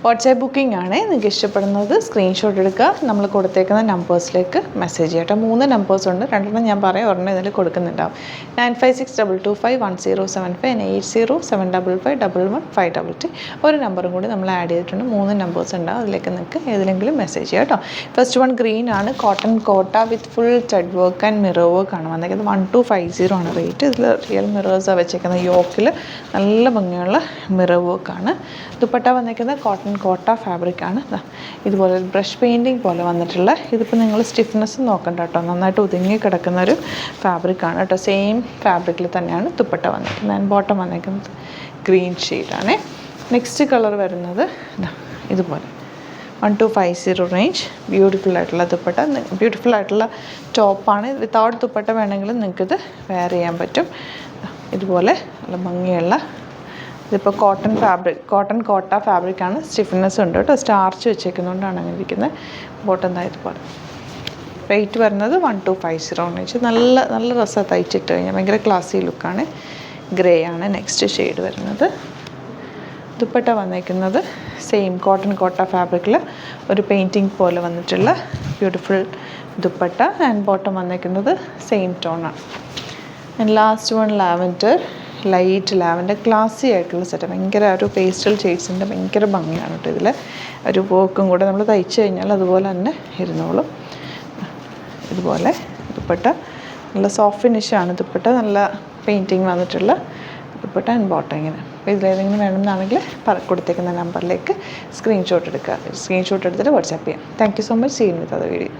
WhatsApp booking ആണ്. നിങ്ങൾക്ക് ഇഷ്ടപ്പെടുന്നത് സ്ക്രീൻഷോട്ട് എടുക്കുക, നമ്മൾ കൊടുത്തേക്കുന്ന നമ്പേഴ്സിലേക്ക് മെസ്സേജ് ചെയ്യട്ടെ. 3 നമ്പേഴ്സ് ഉണ്ട്, 2 ഞാൻ പറയാം, ഒരെണ്ണം ഇതിൽ കൊടുക്കുന്നുണ്ടാവും. 9562251075 8075551155 ഒരു നമ്പറും കൂടി നമ്മൾ ആഡ് ചെയ്തിട്ടുണ്ട്. 3 നമ്പേഴ്സ് ഉണ്ടാവും, അതിലേക്ക് നിങ്ങൾക്ക് ഏതിലെങ്കിലും മെസ്സേജ് ചെയ്യാം കേട്ടോ. ഫസ്റ്റ് വൺ ഗ്രീൻ ആണ്, കോട്ടൺ കോട്ട with full thread work and mirror work ആണ് വന്നേക്കുന്നത്. 1250 ആണ് റേറ്റ്. ഇതിൽ റിയൽ മിറേഴ്സാണ് വെച്ചേക്കുന്നത്. യോക്കിൽ നല്ല ഭംഗിയുള്ള മിറർ വർക്കാണ്. ദുപ്പട്ട വന്നേക്കുന്നത് കോട്ടൺ കോട്ട ഫാബ്രിക്കാണ്. ഇതുപോലെ ബ്രഷ് പെയിൻറ്റിങ് പോലെ വന്നിട്ടുള്ള, ഇതിപ്പോൾ നിങ്ങൾ സ്റ്റിഫ്നെസ് നോക്കണ്ട കേട്ടോ, നന്നായിട്ട് ഒതുങ്ങി കിടക്കുന്നൊരു ഫാബ്രിക്കാണ് കേട്ടോ. സെയിം ഫാബ്രിക്കിൽ തന്നെയാണ് ദുപ്പട്ട വന്നിരിക്കുന്നത്. ആൻഡ് ബോട്ടം വന്നിരിക്കുന്നത് ഗ്രീൻ ഷെയ്ഡാണ്. നെക്സ്റ്റ് കളർ വരുന്നത് ഇതുപോലെ 1250 റേഞ്ച്. ബ്യൂട്ടിഫുൾ ആയിട്ടുള്ള ദുപ്പട്ട, ബ്യൂട്ടിഫുൾ ആയിട്ടുള്ള ടോപ്പാണ്. വിത്തൗട്ട് ദുപ്പട്ട വേണമെങ്കിലും നിങ്ങൾക്കിത് വെയർ ചെയ്യാൻ പറ്റും. ഇതുപോലെ നല്ല ഭംഗിയുള്ള, ഇതിപ്പോൾ കോട്ടൺ ഫാബ്രിക്, കോട്ടൺ കോട്ട ഫാബ്രിക്കാണ്. സ്റ്റിഫ്നെസ് ഉണ്ട് കേട്ടോ, സ്റ്റാർച്ച് വെച്ചേക്കുന്നതുകൊണ്ടാണ് അങ്ങനെ ഇരിക്കുന്നത്. ബോട്ടം ഇതുപോലെ. റേറ്റ് വരുന്നത് 1250 റേഞ്ച്. നല്ല നല്ല രസമാണ് തയ്ച്ചിട്ട് കഴിഞ്ഞാൽ, ഭയങ്കര ക്ലാസി ലുക്കാണ്. ഗ്രേ ആണ് നെക്സ്റ്റ് ഷെയ്ഡ് വരുന്നത്. ദുപ്പട്ട വന്നേക്കുന്നത് സെയിം കോട്ടൺ കോട്ട ഫാബ്രിക്കിൽ ഒരു പെയിൻറ്റിങ് പോലെ വന്നിട്ടുള്ള ബ്യൂട്ടിഫുൾ ദുപ്പട്ട. ആൻഡ് ബോട്ടം വന്നേക്കുന്നത് സെയിം ടോണാണ്. And last one lavender, light lavender, classy ആയിട്ടുള്ള സെറ്റ്. ഭയങ്കര ഒരു പേസ്റ്റൽ ഷെയ്ഡ്സിൻ്റെ ഭയങ്കര ഭംഗിയാണ് കേട്ടോ. ഇതിൽ ഒരു വർക്കും കൂടെ നമ്മൾ തയ്ച്ചു കഴിഞ്ഞാൽ അതുപോലെ തന്നെ ഇരുന്നോളും. ഇതുപോലെ ദുപ്പട്ട നല്ല സോഫ്റ്റ് ഫിനിഷാണ്. ദുപ്പട്ട നല്ല പെയിൻറ്റിങ് വന്നിട്ടുള്ള ദുപ്പട്ട ആൻഡ് ബോട്ടം ഇങ്ങനെ. അപ്പോൾ ഇതിലേതെങ്കിലും വേണമെന്നാണെങ്കിൽ കൊടുത്തേക്കുന്ന നമ്പറിലേക്ക് സ്ക്രീൻഷോട്ട് എടുക്കുക. സ്ക്രീൻഷോട്ട് എടുത്തിട്ട് വാട്സാപ്പ് ചെയ്യാം. Thank you so much. See you with other video.